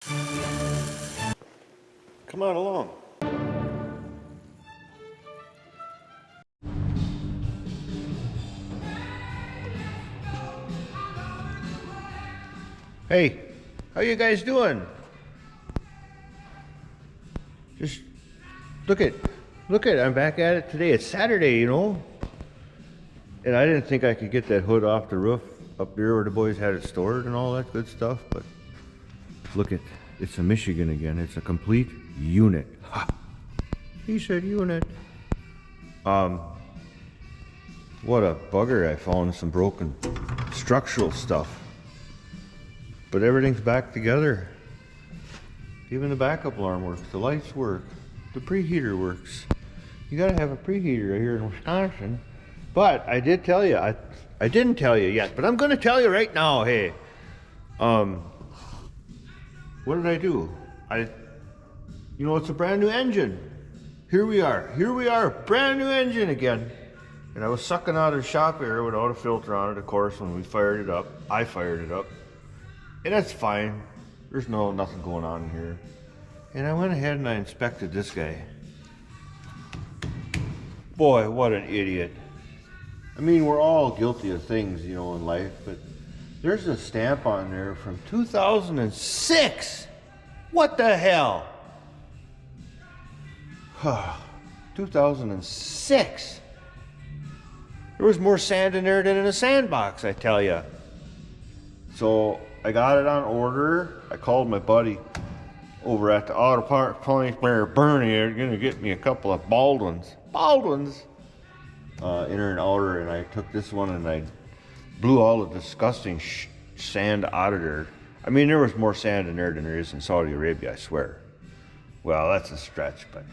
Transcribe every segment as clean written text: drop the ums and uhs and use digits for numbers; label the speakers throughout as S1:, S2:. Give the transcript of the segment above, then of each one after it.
S1: Come on along. Hey, how you guys doing? Just look at, I'm back at it today. It's Saturday, you know. And I didn't think I could get that hood off the roof up there where the boys had it stored and all that good stuff, but look at, it's a Michigan again. It's a complete unit. Ha! He said unit. What a bugger. I found some broken structural stuff. But everything's back together. Even the backup alarm works, the lights work, the preheater works. You gotta have a preheater here in Wisconsin. But I did tell you, I didn't tell you yet, but I'm gonna tell you right now, hey. What did I do? You know, it's a brand new engine. Here we are, brand new engine again. And I was sucking out of the shop air without a filter on it, of course, when we fired it up. I fired it up. And that's fine. There's nothing going on in here. And I went ahead and I inspected this guy. Boy, what an idiot. I mean, we're all guilty of things, you know, in life, but there's a stamp on there from 2006. What the hell? 2006. There was more sand in there than in a sandbox, I tell you. So I got it on order. I called my buddy over at the auto parts place where Bernie is gonna get me a couple of Baldwins. Inner and outer, and I took this one and I blew all the disgusting sand out of there. I mean, there was more sand in there than there is in Saudi Arabia, I swear. Well, that's a stretch, but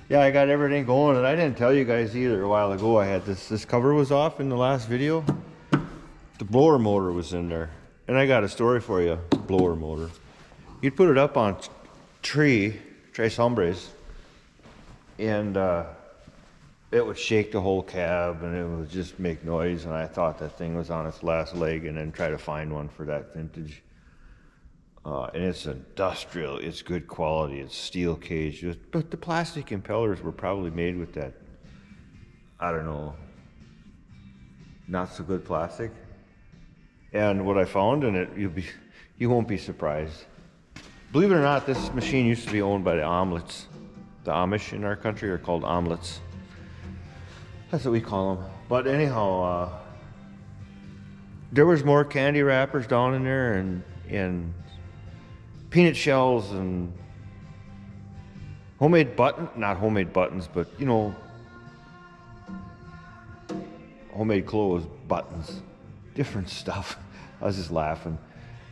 S1: yeah, I got everything going, and I didn't tell you guys either a while ago. I had this cover was off in the last video. The blower motor was in there, and I got a story for you. Blower motor. You'd put it up on tres hombres, and it would shake the whole cab, and it would just make noise. And I thought that thing was on its last leg, and then try to find one for that vintage. And it's industrial. It's good quality. It's steel cage, but the plastic impellers were probably made with that. I don't know. Not so good plastic. And what I found in it, you won't be surprised. Believe it or not, this machine used to be owned by the omelets. The Amish in our country are called omelets. That's what we call them. But anyhow, there was more candy wrappers down in there, and peanut shells, and not homemade buttons, but you know, homemade clothes, buttons, different stuff. I was just laughing.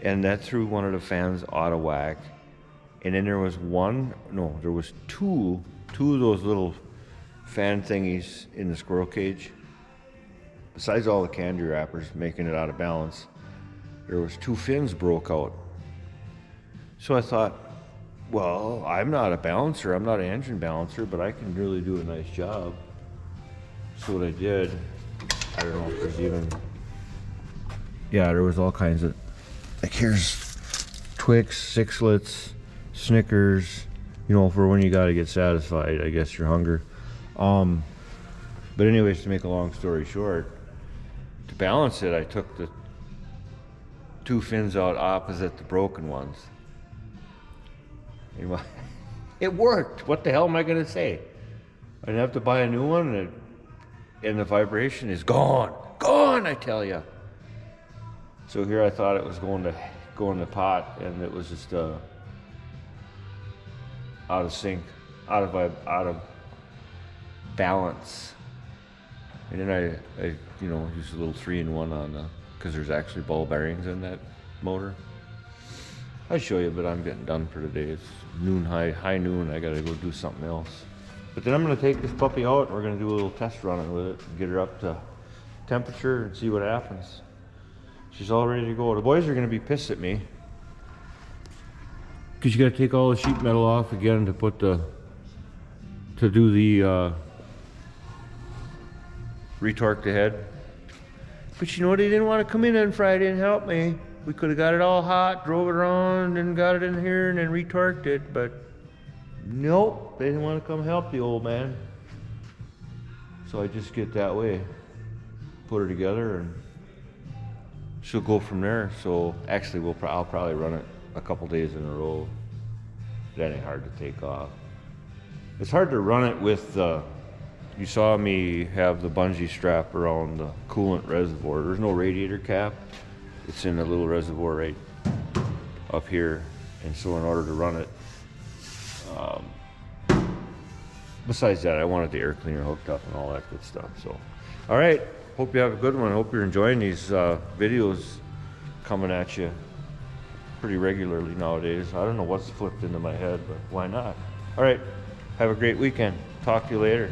S1: And that threw one of the fans out of whack. And then there was two of those little fan thingies in the squirrel cage. Besides all the candy wrappers making it out of balance, there was two fins broke out. So I thought, well, I'm not a balancer, I'm not an engine balancer, but I can really do a nice job. So what I did, I don't know if there's even, yeah, there was all kinds of, like here's Twix, Sixlets, Snickers, you know, for when you gotta get satisfied, I guess, your hunger. But anyways, to make a long story short, to balance it, I took the two fins out opposite the broken ones. It worked. What the hell am I going to say? I'd have to buy a new one, and the vibration is gone. Gone, I tell you. So here I thought it was going to pot, and it was just out of sync, out of balance. And then I you know, used a little 3-in-1 on because there's actually ball bearings in that motor. I'll show you, but I'm getting done for today. It's high noon. I gotta go do something else. But then I'm gonna take this puppy out, and we're gonna do a little test running with it and get her up to temperature and see what happens. She's all ready to go. The boys are gonna be pissed at me because you gotta take all the sheet metal off again to do the retorque the head. But you know, they didn't want to come in on Friday and help me. We could have got it all hot, drove it around, and got it in here, and then retorqued it, but nope, they didn't want to come help the old man. So I just get that way, put her together, and she'll go from there. So actually, I'll probably run it a couple days in a row. That ain't hard to take off. It's hard to run it with you saw me have the bungee strap around the coolant reservoir. There's no radiator cap. It's in a little reservoir right up here. And so in order to run it, besides that, I wanted the air cleaner hooked up and all that good stuff. So, all right. Hope you have a good one. Hope you're enjoying these videos coming at you pretty regularly nowadays. I don't know what's flipped into my head, but why not? All right. Have a great weekend. Talk to you later.